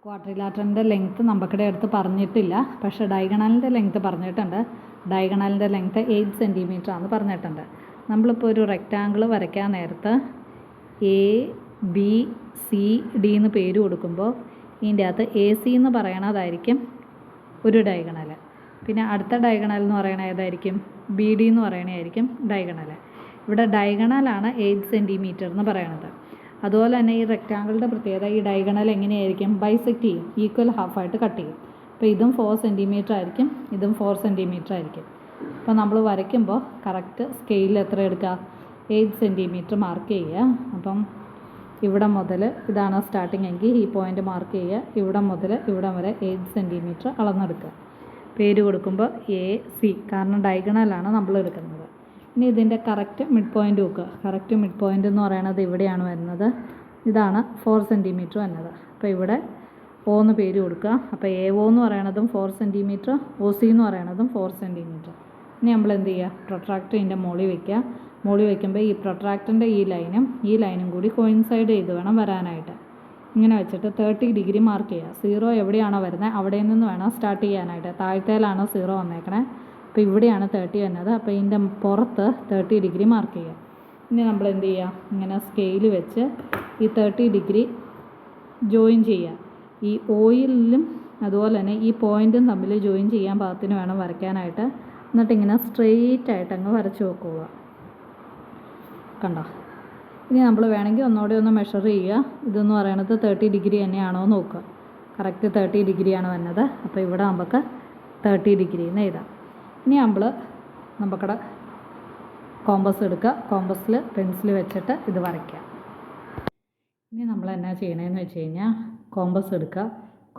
ക്വാഡ്രിലാറ്ററിൻ്റെ length നമുക്കിടെ അടുത്ത് പറഞ്ഞിട്ടില്ല, പക്ഷേ ഡയഗണലിൻ്റെ ലെങ്ത്ത് പറഞ്ഞിട്ടുണ്ട്. ഡയഗണലിൻ്റെ ലെങ്ത്ത് 8 സെൻറ്റിമീറ്റർ ആണെന്ന് പറഞ്ഞിട്ടുണ്ട്. നമ്മളിപ്പോൾ ഒരു റെക്റ്റാങ്കിൾ വരയ്ക്കാൻ നേരത്ത് എ ബി സി ഡി എന്ന് പേര് കൊടുക്കുമ്പോൾ ഇതിൻ്റെ അകത്ത് എ സി എന്ന് പറയണതായിരിക്കും ഒരു ഡയഗണൽ. പിന്നെ അടുത്ത ഡയഗണൽ എന്ന് പറയണത് ഏതായിരിക്കും? ബി ഡി എന്ന് പറയണതായിരിക്കും ഡയഗണൽ. ഇവിടെ ഡയഗണലാണ് 8 സെൻറ്റിമീറ്റർ എന്ന് പറയണത്. അതുപോലെ തന്നെ ഈ റെക്റ്റാങ്കിളിൻ്റെ പ്രത്യേകത, ഈ ഡയഗണൽ എങ്ങനെയായിരിക്കും? ബൈസെക്റ്റ് ചെയ്യും, ഈക്വൽ ഹാഫായിട്ട് കട്ട് ചെയ്യും. അപ്പോൾ ഇതും 4 സെൻറ്റിമീറ്റർ ആയിരിക്കും, ഇതും 4 സെൻറ്റിമീറ്റർ ആയിരിക്കും. അപ്പോൾ നമ്മൾ വരയ്ക്കുമ്പോൾ കറക്റ്റ് സ്കെയിലിൽ എത്ര എടുക്കുക? 8 സെൻറ്റിമീറ്റർ മാർക്ക് ചെയ്യുക. അപ്പം ഇവിടെ മുതൽ ഇതാണ് സ്റ്റാർട്ടിങ് എങ്കിൽ ഈ പോയിൻ്റ് മാർക്ക് ചെയ്യുക. ഇവിടെ മുതൽ ഇവിടെ വരെ 8 സെൻറ്റിമീറ്റർ അളന്നെടുക്കുക. പേര് കൊടുക്കുമ്പോൾ എ സി, കാരണം ഡയഗണലാണ് നമ്മൾ എടുക്കുന്നത്. ഇനി ഇതിൻ്റെ കറക്റ്റ് മിഡ് പോയിൻ്റ് നോക്കുക. കറക്റ്റ് മിഡ് പോയിൻ്റ് എന്ന് പറയുന്നത് ഇവിടെയാണ് വരുന്നത്. ഇതാണ് 4 സെൻറ്റിമീറ്റർ വരുന്നത്. അപ്പോൾ ഇവിടെ ഒ എന്ന് പേര് കൊടുക്കുക. അപ്പോൾ എ ഒ എന്ന് പറയണതും 4 സെൻറ്റിമീറ്റർ, ഒ സി എന്ന് പറയണതും 4 സെൻറ്റിമീറ്റർ. ഇനി നമ്മൾ എന്ത് ചെയ്യുക? പ്രൊട്രാക്ടർ ഇതിൻ്റെ മുകളിൽ വയ്ക്കുക. മുകളിൽ വയ്ക്കുമ്പോൾ ഈ പ്രൊട്രാക്ടറിൻ്റെ ഈ ലൈനും കൂടി കോയിൻസൈഡ് ചെയ്ത് വേണം വരാനായിട്ട്. ഇങ്ങനെ വെച്ചിട്ട് 30 ഡിഗ്രി മാർക്ക് ചെയ്യുക. 0 എവിടെയാണോ വരുന്നത് അവിടെ നിന്ന് വേണം സ്റ്റാർട്ട് ചെയ്യാനായിട്ട്. താഴത്തേലാണോ 0 വന്നേക്കണേ. അപ്പോൾ ഇവിടെയാണ് 30 വരുന്നത്. അപ്പോൾ ഇതിൻ്റെ പുറത്ത് 30 ഡിഗ്രി മാർക്ക് ചെയ്യുക. ഇനി നമ്മൾ എന്ത് ചെയ്യുക? ഇങ്ങനെ സ്കെയിൽ വെച്ച് ഈ 30 ഡിഗ്രി ജോയിൻ ചെയ്യുക. ഈ ഓയിലും അതുപോലെ തന്നെ ഈ പോയിൻറ്റും തമ്മിൽ ജോയിൻ ചെയ്യാൻ പാകത്തിന് വേണം വരയ്ക്കാനായിട്ട്. എന്നിട്ടിങ്ങനെ സ്ട്രെയിറ്റ് ആയിട്ട് അങ്ങ് വരച്ച് വെക്കുക. കണ്ടോ? ഇനി നമ്മൾ വേണമെങ്കിൽ ഒന്നുകൂടെ ഒന്ന് മെഷർ ചെയ്യുക. ഇതെന്ന് പറയണത് 30 ഡിഗ്രി തന്നെയാണോ എന്ന് നോക്കുക. കറക്റ്റ് 30 ഡിഗ്രിയാണ് വന്നത്. അപ്പോൾ ഇവിടെ നമുക്ക് 30 ഡിഗ്രി എന്ന് എഴുതാം. ഇനി നമുക്കടെ കോമ്പസ് എടുക്കുക. കോമ്പസിൽ പെൻസിൽ വെച്ചിട്ട് ഇത് വരയ്ക്കുക. ഇനി നമ്മൾ എന്നാ ചെയ്യണമെന്ന് വെച്ച് കഴിഞ്ഞാൽ കോമ്പസ് എടുക്കുക.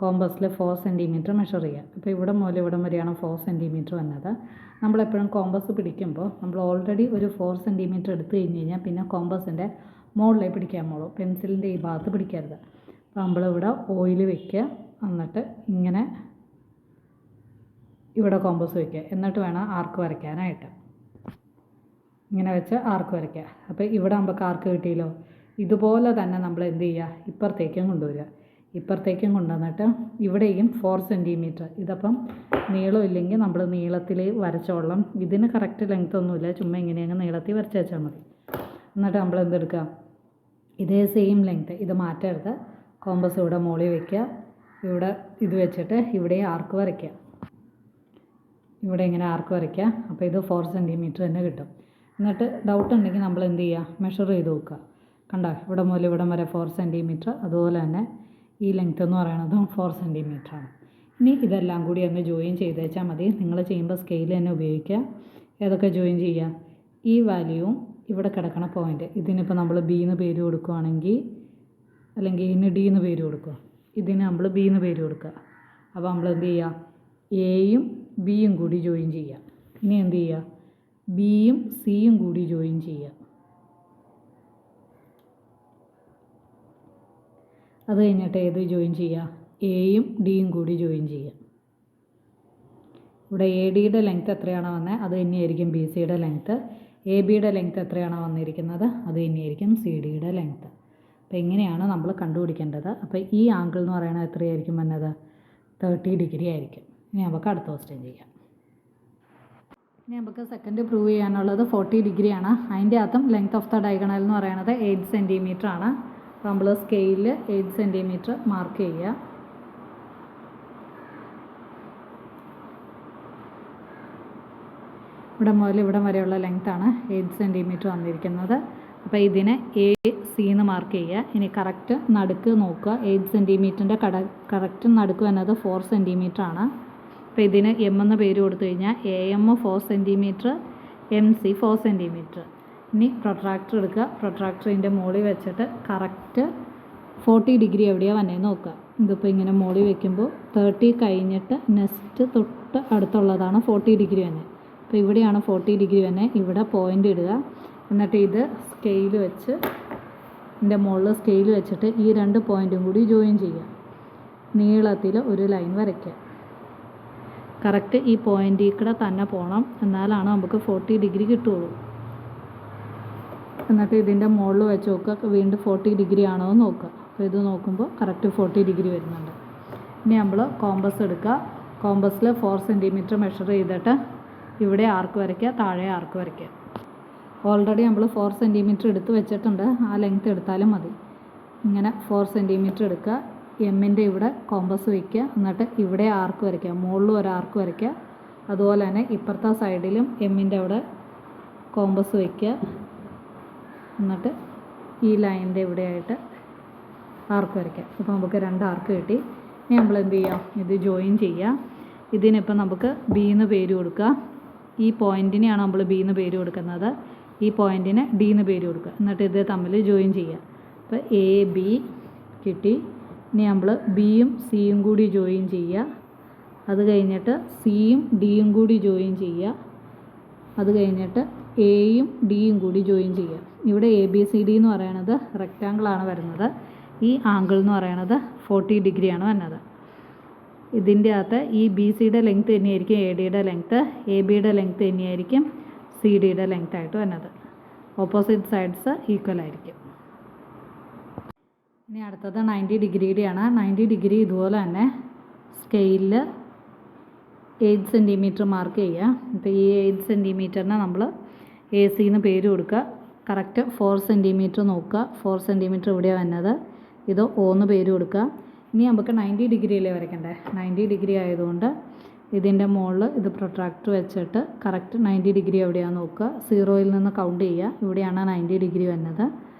കോമ്പസിൽ 4 സെൻറ്റിമീറ്റർ മെഷർ ചെയ്യുക. അപ്പോൾ ഇവിടെ മുതൽ ഇവിടം വരെയാണ് 4 സെൻറ്റിമീറ്റർ വന്നത്. നമ്മളെപ്പോഴും കോമ്പസ് പിടിക്കുമ്പോൾ നമ്മൾ ഓൾറെഡി ഒരു 4 സെൻറ്റിമീറ്റർ എടുത്തു കഴിഞ്ഞ് കഴിഞ്ഞാൽ പിന്നെ കോമ്പസിൻ്റെ മുകളിലേ പിടിക്കാൻ പോളൂ, പെൻസിലിൻ്റെ ഈ ഭാഗത്ത് പിടിക്കരുത്. അപ്പോൾ നമ്മളിവിടെ ഓയിൽ വയ്ക്കുക. എന്നിട്ട് ഇങ്ങനെ ഇവിടെ കോമ്പസ് വയ്ക്കുക. എന്നിട്ട് വേണം ആർക്ക് വരയ്ക്കാനായിട്ട്. ഇങ്ങനെ വെച്ച് ആർക്ക് വരയ്ക്കുക. അപ്പോൾ ഇവിടെ നമുക്ക് ആർക്ക് കിട്ടിയല്ലോ. ഇതുപോലെ തന്നെ നമ്മൾ എന്ത് ചെയ്യുക? ഇപ്പുറത്തേക്കും കൊണ്ടുവരിക. ഇപ്പുറത്തേക്കും കൊണ്ടുവന്നിട്ട് ഇവിടെയും 4 സെൻറ്റിമീറ്റർ. ഇതപ്പം നീളം ഇല്ലെങ്കിൽ നമ്മൾ നീളത്തിൽ വരച്ചോളാം. ഇതിന് കറക്റ്റ് ലെങ്ത് ഒന്നുമില്ല, ചുമ്മാ ഇങ്ങനെയങ്ങ് നീളത്തിൽ വരച്ച് വെച്ചാൽ മതി. എന്നിട്ട് നമ്മൾ എന്തെടുക്കുക? ഇതേ സെയിം ലെങ്ത്ത്, ഇത് മാറ്റരുത്. കോമ്പസ് ഇവിടെ മുകളിൽ വയ്ക്കുക. ഇവിടെ ഇത് വെച്ചിട്ട് ഇവിടെ ആർക്ക് വരയ്ക്കുക. ഇവിടെ ഇങ്ങനെ ആർക്ക് വരയ്ക്കുക. അപ്പോൾ ഇത് 4 സെൻറ്റിമീറ്റർ തന്നെ കിട്ടും. എന്നിട്ട് ഡൗട്ട് ഉണ്ടെങ്കിൽ നമ്മൾ എന്ത് ചെയ്യുക? മെഷർ ചെയ്ത് നോക്കുക. കണ്ടോ? ഇവിടെ മുതൽ ഇവിടം വരെ 4 സെൻറ്റിമീറ്റർ. അതുപോലെ തന്നെ ഈ ലെങ്ത്ത് എന്ന് പറയുന്നതും 4 സെൻറ്റിമീറ്ററാണ്. ഇനി ഇതെല്ലാം കൂടി ഒന്ന് ജോയിൻ ചെയ്ത് വെച്ചാൽ മതി. നിങ്ങൾ ചെയ്യുമ്പോൾ സ്കെയിൽ തന്നെ ഉപയോഗിക്കുക. ഏതൊക്കെ ജോയിൻ ചെയ്യുക? ഈ വാല്യൂവും ഇവിടെ കിടക്കണ പോയിൻ്റ്, ഇതിനിപ്പോൾ നമ്മൾ ബി എന്ന് പേര് കൊടുക്കുകയാണെങ്കിൽ, അല്ലെങ്കിൽ ഇതിന് ഡി എന്ന് പേര് കൊടുക്കുക, ഇതിന് നമ്മൾ ബി എന്ന് പേര് കൊടുക്കുക. അപ്പോൾ നമ്മൾ എന്ത് ചെയ്യുക? എയും ബിയും കൂടി ജോയിൻ ചെയ്യുക. ഇനി എന്ത് ചെയ്യുക? ബിയും സിയും കൂടി ജോയിൻ ചെയ്യുക. അത് കഴിഞ്ഞിട്ട് ഏത് ജോയിൻ ചെയ്യുക? എയും ഡിയും കൂടി ജോയിൻ ചെയ്യുക. ഇവിടെ എ ഡിയുടെ ലെങ്ത്ത് എത്രയാണോ വന്നത് അത് തന്നെയായിരിക്കും ബി സിയുടെ ലെങ്ത്ത്. എ ബിയുടെ ലെങ്ത്ത് എത്രയാണോ വന്നിരിക്കുന്നത് അത് തന്നെയായിരിക്കും സി ഡിയുടെ ലെങ്ത്ത്. അപ്പോൾ ഇങ്ങനെയാണ് നമ്മൾ കണ്ടുപിടിക്കേണ്ടത്. അപ്പോൾ ഈ ആംഗിൾ എന്ന് പറയുന്നത് എത്രയായിരിക്കും വന്നത്? 30 ഡിഗ്രി ആയിരിക്കും. ഇനി നമുക്ക് അടുത്ത ക്വസ്റ്റ്യൻ ചെയ്യാം. ഇനി നമുക്ക് സെക്കൻഡ് പ്രൂവ് ചെയ്യാനുള്ളത് 40 ഡിഗ്രിയാണ്. അതിൻ്റെ അകത്തും ലെങ്ത് ഓഫ് ദ ഡയഗണൽ എന്ന് പറയുന്നത് 8 സെൻറ്റിമീറ്റർ ആണ്. അപ്പോൾ നമ്മൾ സ്കെയിലിൽ 8 സെൻറ്റിമീറ്റർ മാർക്ക് ചെയ്യുക. ഇവിടെ മുതൽ ഇവിടം വരെയുള്ള ലെങ്ത്താണ് 8 സെൻറ്റിമീറ്റർ വന്നിരിക്കുന്നത്. അപ്പോൾ ഇതിനെ എ സി എന്ന് മാർക്ക് ചെയ്യുക. ഇനി കറക്റ്റ് നടുക്ക് നോക്കുക. 8 സെൻറ്റിമീറ്ററിൻ്റെ കറക്റ്റ് നടുക്ക് എന്നത് 4 സെൻറ്റിമീറ്റർ ആണ്. അപ്പോൾ ഇതിന് എം എന്ന് പേര് കൊടുത്തു കഴിഞ്ഞാൽ A M 4 centimetre, M C 4 centimetre. ഇനി പ്രൊട്രാക്ടർ എടുക്കുക. പ്രൊട്രാക്ടറിൻ്റെ മുകളിൽ വെച്ചിട്ട് കറക്റ്റ് 40 ഡിഗ്രി എവിടെയാണ് വന്നതെന്ന് നോക്കുക. ഇതിപ്പോൾ ഇങ്ങനെ മുകളിൽ വെക്കുമ്പോൾ 30 കഴിഞ്ഞിട്ട് നെക്സ്റ്റ് തൊട്ട് അടുത്തുള്ളതാണ് 40 ഡിഗ്രി തന്നെ. അപ്പോൾ ഇവിടെയാണ് 40 ഡിഗ്രി തന്നെ. ഇവിടെ പോയിൻ്റ് ഇടുക. എന്നിട്ട് ഇത് സ്കെയിൽ വെച്ച് ഇതിൻ്റെ മുകളിൽ സ്കെയിൽ വെച്ചിട്ട് ഈ 2 പോയിൻറ്റും കൂടി ജോയിൻ ചെയ്യുക. നീളത്തിൽ ഒരു ലൈൻ വരയ്ക്കുക. കറക്റ്റ് ഈ പോയിൻ്റിൽ കൂടെ തന്നെ പോകണം, എന്നാലാണ് നമുക്ക് 40 ഡിഗ്രി കിട്ടുള്ളൂ. എന്നിട്ട് ഇതിൻ്റെ മുകളിൽ വെച്ച് നോക്കുക. വീണ്ടും 40 ഡിഗ്രി ആണോ എന്ന് നോക്കുക. അപ്പോൾ ഇത് നോക്കുമ്പോൾ കറക്റ്റ് 40 ഡിഗ്രി വരുന്നുണ്ട്. ഇനി നമ്മൾ കോമ്പസ് എടുക്കുക. കോമ്പസിൽ 4 സെൻറ്റിമീറ്റർ മെഷർ ചെയ്തിട്ട് ഇവിടെ ആർക്ക് വരയ്ക്കുക, താഴെ ആർക്ക് വരയ്ക്കുക. ഓൾറെഡി നമ്മൾ 4 സെൻറ്റിമീറ്റർ എടുത്ത് വെച്ചിട്ടുണ്ട്, ആ ലെങ്ത്ത് എടുത്താലും മതി. ഇങ്ങനെ 4 സെൻറ്റിമീറ്റർ എടുക്കുക, എമ്മിൻ്റെ ഇവിടെ കോമ്പസ് വയ്ക്കുക, എന്നിട്ട് ഇവിടെ ആർക്ക് വരയ്ക്കുക, മുകളിലും ഒരു ആർക്ക് വരയ്ക്കുക. അതുപോലെ തന്നെ ഇപ്പുറത്തെ സൈഡിലും എമ്മിൻ്റെ അവിടെ കോമ്പസ് വയ്ക്കുക, എന്നിട്ട് ഈ ലൈനിൻ്റെ ഇവിടെയായിട്ട് ആർക്ക് വരയ്ക്കുക. അപ്പോൾ നമുക്ക് 2 ആർക്ക് കിട്ടി. ഇനി നമ്മൾ എന്ത് ചെയ്യാം, ഇത് ജോയിൻ ചെയ്യുക. ഇതിനിപ്പോൾ നമുക്ക് ബി എന്ന് പേര് കൊടുക്കുക. ഈ പോയിൻറ്റിനെയാണ് നമ്മൾ ബി എന്ന് പേര് കൊടുക്കുന്നത്, ഈ പോയിൻറ്റിന് ഡി എന്ന് പേര് കൊടുക്കുക. എന്നിട്ട് ഇത് തമ്മിൽ ജോയിൻ ചെയ്യുക. അപ്പോൾ എ ബി കിട്ടി. ഇനി നമ്മൾ ബിയും സിയും കൂടി ജോയിൻ ചെയ്യുക. അത് കഴിഞ്ഞിട്ട് സിയും ഡിയും കൂടി ജോയിൻ ചെയ്യുക. അത് കഴിഞ്ഞിട്ട് എയും ഡിയും കൂടി ജോയിൻ ചെയ്യുക. ഇവിടെ എ ബി സി ഡി എന്ന് പറയുന്നത് റെക്റ്റാങ്കിളാണ് വരുന്നത്. ഈ ആംഗിൾ എന്ന് പറയുന്നത് 40 ഡിഗ്രിയാണ് വരുന്നത്. ഇതിൻ്റെ അകത്ത് ഈ ബി സിയുടെ ലെങ്ത്ത് തന്നെയായിരിക്കും എ ഡിയുടെ ലെങ്ത്ത്, എ ബിയുടെ ലെങ്ത്ത് തന്നെയായിരിക്കും സി ഡിയുടെ ലെങ്ത്ത് ആയിട്ട് വരുന്നത്. ഓപ്പോസിറ്റ് സൈഡ്സ് ഈക്വൽ ആയിരിക്കും. ഇനി അടുത്തത് 90 ഡിഗ്രിയുടെയാണ്. 90 ഡിഗ്രി ഇതുപോലെ തന്നെ സ്കെയിലിൽ 8 സെൻറ്റിമീറ്റർ മാർക്ക് ചെയ്യുക. ഇപ്പോൾ ഈ 8 സെൻറ്റിമീറ്ററിന് നമ്മൾ എ സി എന്ന് പേര് കൊടുക്കുക. കറക്റ്റ് 4 സെൻറ്റിമീറ്റർ നോക്കുക. 4 സെൻറ്റിമീറ്റർ ഇവിടെയാണ് വരുന്നത്. ഇത് O എന്ന് പേര് കൊടുക്കുക. ഇനി നമുക്ക് 90 ഡിഗ്രിയല്ലേ വരയ്ക്കണ്ടേ. 90 ഡിഗ്രി ആയതുകൊണ്ട് ഇതിൻ്റെ മുകളിൽ ഇത് പ്രൊട്രാക്ടർ വെച്ചിട്ട് കറക്റ്റ് 90 ഡിഗ്രി എവിടെയാണെന്ന് നോക്കുക. 0യിൽ നിന്ന് കൗണ്ട് ചെയ്യുക. ഇവിടെയാണ് 90 ഡിഗ്രി വരുന്നത്.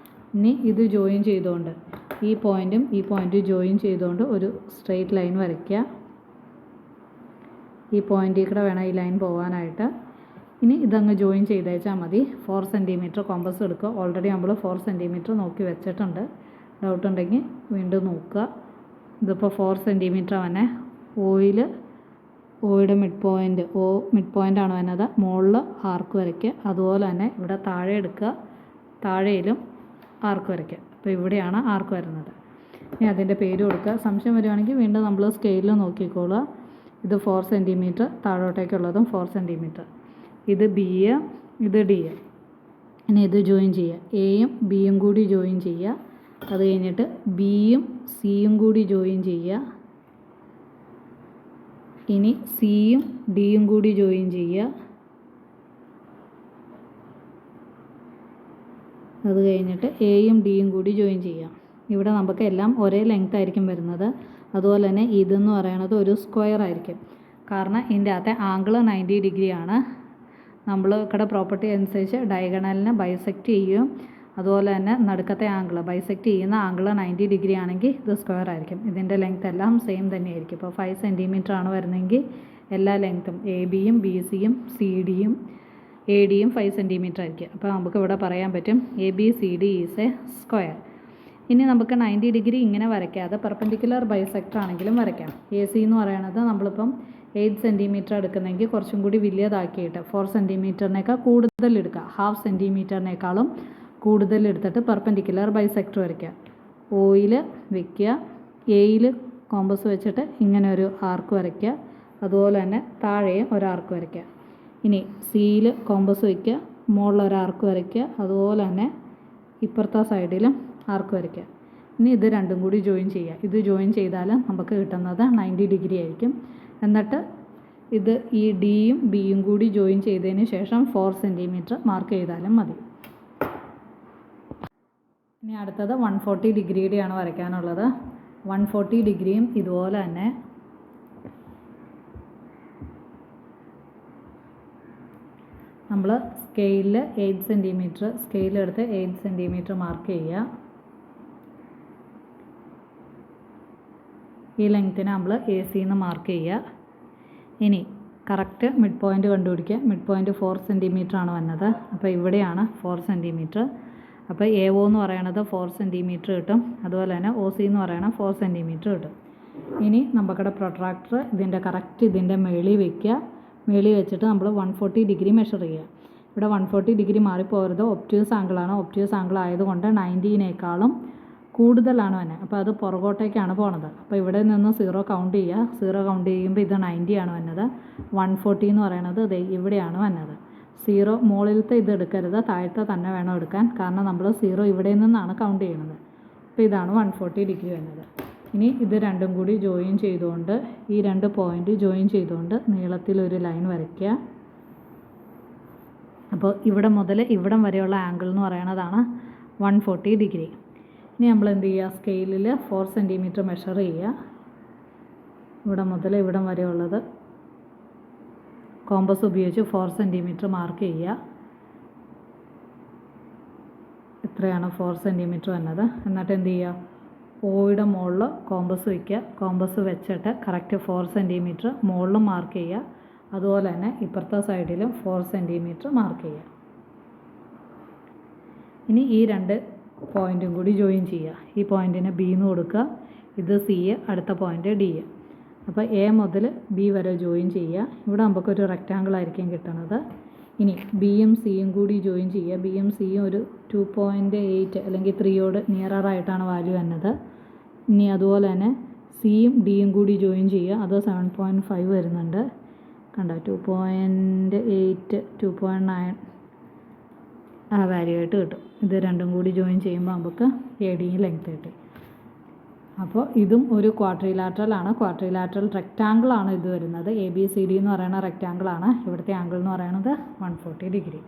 ഇനി ഇത് ജോയിൻ ചെയ്തുകൊണ്ട് ഈ പോയിൻറ്റും ഈ പോയിൻറ്റും ജോയിൻ ചെയ്തുകൊണ്ട് ഒരു സ്ട്രെയിറ്റ് ലൈൻ വരയ്ക്കുക. ഈ പോയിൻറ്റിൽ കൂടെ വേണം ഈ ലൈൻ പോകാനായിട്ട്. ഇനി ഇതങ്ങ് ജോയിൻ ചെയ്തേച്ചാൽ മതി. 4 സെൻറ്റിമീറ്റർ കോമ്പസ് എടുക്കുക. ഓൾറെഡി നമ്മൾ 4 സെൻറ്റിമീറ്റർ നോക്കി വെച്ചിട്ടുണ്ട്. ഡൗട്ട് ഉണ്ടെങ്കിൽ വീണ്ടും നോക്കുക. ഇതിപ്പോൾ 4 സെൻറ്റിമീറ്റർ തന്നെ. ഓയുടെ മിഡ് പോയിൻ്റാണ് വരുന്നത്. മുകളിൽ ആർക്ക് വരയ്ക്കുക. അതുപോലെ തന്നെ ഇവിടെ താഴെ എടുക്കുക, താഴെയിലും ആർക്ക് വരയ്ക്കുക. അപ്പോൾ ഇവിടെയാണ് ആർക്ക് വരുന്നത്. ഇനി അതിൻ്റെ പേര് കൊടുക്കുക. സംശയം വരുവാണെങ്കിൽ വീണ്ടും നമ്മൾ സ്കെയിലിൽ നോക്കിക്കോളുക. ഇത് 4 സെൻറ്റിമീറ്റർ, താഴോട്ടേക്കുള്ളതും 4 സെൻറ്റിമീറ്റർ. ഇത് ബി, ഇത് ഡി. ഇനി ഇത് ജോയിൻ ചെയ്യുക. എയും ബിയും കൂടി ജോയിൻ ചെയ്യുക. അത് കഴിഞ്ഞിട്ട് ബിയും സിയും കൂടി ജോയിൻ ചെയ്യുക. ഇനി സിയും ഡിയും കൂടി ജോയിൻ ചെയ്യുക. അത് കഴിഞ്ഞിട്ട് എയും ഡിയും കൂടി ജോയിൻ ചെയ്യുക. ഇവിടെ നമുക്ക് എല്ലാം ഒരേ ലെങ്ത് ആയിരിക്കും വരുന്നത്. അതുപോലെ തന്നെ ഇതെന്ന് പറയുന്നത് ഒരു സ്ക്വയർ ആയിരിക്കും. കാരണം ഇതിൻ്റെ അകത്തെ ആംഗിൾ 90 ഡിഗ്രിയാണ്. നമ്മൾ ഇവിടെ പ്രോപ്പർട്ടി അനുസരിച്ച് ഡയഗണലിനെ ബൈസെക്റ്റ് ചെയ്യും. അതുപോലെ തന്നെ നടുക്കത്തെ ആംഗിൾ ബൈസെക്റ്റ് ചെയ്യുന്ന ആംഗിൾ 90 ഡിഗ്രി ആണെങ്കിൽ ഇത് സ്ക്വയർ ആയിരിക്കും. ഇതിൻ്റെ ലെങ്ത് എല്ലാം സെയിം തന്നെയായിരിക്കും. ഇപ്പോൾ 5 സെൻറ്റിമീറ്റർ ആണ് വരുന്നതെങ്കിൽ എല്ലാ ലെങ്ത്തും എ ബിയും ബി സിയും സി ഡിയും എ ഡിയും 5 സെൻറ്റിമീറ്റർ ആയിരിക്കും. അപ്പോൾ നമുക്ക് ഇവിടെ പറയാൻ പറ്റും A B C D is A square. ഇനി നമുക്ക് 90 ഡിഗ്രി ഇങ്ങനെ വരയ്ക്കാതെ പെർപെൻഡിക്കുലർ ബൈസെക്ടർ ആണെങ്കിലും വരയ്ക്കാം. എ സി എന്ന് പറയുന്നത് നമ്മളിപ്പം 8 സെൻറ്റിമീറ്റർ എടുക്കുന്നെങ്കിൽ കുറച്ചും കൂടി വലിയതാക്കിയിട്ട് 4 സെൻറ്റിമീറ്ററിനേക്കാൾ കൂടുതൽ എടുക്കുക. ഹാഫ് സെൻറ്റിമീറ്ററിനേക്കാളും കൂടുതൽ എടുത്തിട്ട് പെർപെൻഡിക്കുലർ ബൈസെക്ടർ വരയ്ക്കുക. ഓയിൽ വയ്ക്കുക, എയിൽ കോമ്പസ് വെച്ചിട്ട് ഇങ്ങനെ ഒരു ആർക്ക് വരയ്ക്കുക. അതുപോലെ തന്നെ താഴെയും ഒരു ആർക്ക് വരയ്ക്കുക. ഇനി സിയിൽ കോമ്പസ് വയ്ക്കുക, മുകളിൽ ഒരു ആർക്ക് വരയ്ക്കുക. അതുപോലെ തന്നെ ഇപ്പുറത്തെ സൈഡിലും ആർക്ക് വരയ്ക്കുക. ഇനി ഇത് രണ്ടും കൂടി ജോയിൻ ചെയ്യുക. ഇത് ജോയിൻ ചെയ്താൽ നമുക്ക് കിട്ടുന്നത് 90 ഡിഗ്രി ആയിരിക്കും. എന്നിട്ട് ഇത് ഈ ഡിയും ബിയും കൂടി ജോയിൻ ചെയ്തതിന് ശേഷം 4 സെൻറ്റിമീറ്റർ മാർക്ക് ചെയ്താലും മതി. ഇനി അടുത്തത് 140 ഡിഗ്രിയുടെയാണ് വരയ്ക്കാനുള്ളത്. 140 ഡിഗ്രിയും ഇതുപോലെ തന്നെ നമ്മൾ സ്കെയിലിൽ 8 സെൻറ്റിമീറ്റർ സ്കെയിലെടുത്ത് 8 സെൻറ്റിമീറ്റർ മാർക്ക് ചെയ്യുക. ഈ ലെങ്ത്തിന് നമ്മൾ എ സിന്ന് മാർക്ക് ചെയ്യുക. ഇനി കറക്റ്റ് മിഡ് പോയിൻ്റ് കണ്ടുപിടിക്കുക. മിഡ് പോയിൻ്റ് 4 സെൻറ്റിമീറ്റർ ആണ് വന്നത്. അപ്പോൾ ഇവിടെയാണ് 4 സെൻറ്റിമീറ്റർ. അപ്പോൾ എ ഒ എന്ന് പറയുന്നത് 4 സെൻറ്റിമീറ്റർ കിട്ടും. അതുപോലെ തന്നെ ഒ സി എന്ന് പറയുന്നത് 4 സെൻറ്റിമീറ്റർ കിട്ടും. ഇനി നമുക്കിവിടെ പ്രൊട്രാക്ടർ ഇതിൻ്റെ കറക്റ്റ് ഇതിൻ്റെ മേളിൽ വയ്ക്കുക. മേളിൽ വെച്ചിട്ട് നമ്മൾ 140 ഡിഗ്രി മെഷർ ചെയ്യുക. ഇവിടെ 140 ഡിഗ്രി മാറിപ്പോകരുത്. ഒബ്റ്റ്യൂസ് ആംഗിളാണ്. ഒബ്റ്റ്യൂസ് ആംഗിൾ ആയതുകൊണ്ട് 90നേക്കാളും കൂടുതലാണ് തന്നെ. അപ്പോൾ അത് പുറകോട്ടേക്കാണ് പോണത്. അപ്പോൾ ഇവിടെ നിന്ന് 0 കൗണ്ട് ചെയ്യുക. 0 കൗണ്ട് ചെയ്യുമ്പോൾ ഇത് 90 ആണ് വന്നത്. 140 എന്ന് പറയുന്നത് ഇവിടെയാണ് വന്നത്. 0 മുകളിലത്തെ ഇത് എടുക്കരുത്, താഴത്തെ തന്നെ വേണം എടുക്കാൻ. കാരണം നമ്മൾ 0 ഇവിടെ നിന്നാണ് കൗണ്ട് ചെയ്യുന്നത്. അപ്പോൾ ഇതാണ് 140 ഡിഗ്രി വന്നത്. ഇനി ഇത് രണ്ടും കൂടി ജോയിൻ ചെയ്തുകൊണ്ട് ഈ 2 പോയിൻ്റ് ജോയിൻ ചെയ്തുകൊണ്ട് നീളത്തിലൊരു ലൈൻ വരയ്ക്കുക. അപ്പോൾ ഇവിടെ മുതൽ ഇവിടം വരെയുള്ള ആംഗിൾ എന്ന് പറയുന്നതാണ് 140 ഡിഗ്രി. ഇനി നമ്മൾ എന്ത് ചെയ്യുക, സ്കെയിലിൽ 4 സെൻറ്റിമീറ്റർ മെഷർ ചെയ്യുക. ഇവിടെ മുതൽ ഇവിടം വരെയുള്ളത് കോമ്പസ് ഉപയോഗിച്ച് 4 സെൻറ്റിമീറ്റർ മാർക്ക് ചെയ്യുക. ഇത്രയാണ് 4 സെൻറ്റിമീറ്റർ വന്നത്. എന്നിട്ട് എന്ത് ചെയ്യുക, ഓയുടെ മുകളിൽ കോമ്പസ് വയ്ക്കുക. കോമ്പസ് വെച്ചിട്ട് കറക്റ്റ് 4 സെൻറ്റിമീറ്റർ മുകളിലും മാർക്ക് ചെയ്യുക. അതുപോലെ തന്നെ ഇപ്പുറത്തെ സൈഡിലും 4 സെൻറ്റിമീറ്റർ മാർക്ക് ചെയ്യുക. ഇനി ഈ 2 പോയിൻറ്റും കൂടി ജോയിൻ ചെയ്യുക. ഈ പോയിൻറ്റിന് ബി എന്ന് കൊടുക്കുക, ഇത് സി, അടുത്ത പോയിൻറ്റ് ഡി. അപ്പോൾ എ മുതൽ ബി വരെ ജോയിൻ ചെയ്യുക. ഇവിടെ നമുക്കൊരു റെക്റ്റാങ്കിൾ ആയിരിക്കും കിട്ടുന്നത്. ഇനി ബിയും സിയും കൂടി ജോയിൻ ചെയ്യുക. ബിയും സിയും ഒരു 2.8 അല്ലെങ്കിൽ 3യോട് നിയറായിട്ടാണ് വാല്യൂ വന്നത്. ഇനി അതുപോലെ തന്നെ സിയും ഡിയും കൂടി ജോയിൻ ചെയ്യുക. അത് 7.5 വരുന്നുണ്ട്. കണ്ടോ, 2.8 2.9 ആ വാല്യൂ ആയിട്ട് കിട്ടും. ഇത് രണ്ടും കൂടി ജോയിൻ ചെയ്യുമ്പോൾ നമുക്ക് എ ഡി ലെങ്ത് കിട്ടി. അപ്പോൾ ഇതും ഒരു ക്വാഡ്രിലാറ്ററലാണ്. ക്വാഡ്രിലാറ്ററൽ റെക്റ്റാങ്കിളാണ് ഇത് വരുന്നത്. ABCD എന്ന് പറയുന്ന റെക്റ്റാങ്കിളാണ്. ഇവിടുത്തെ ആംഗിൾ എന്ന് പറയുന്നത് 140 ഡിഗ്രി.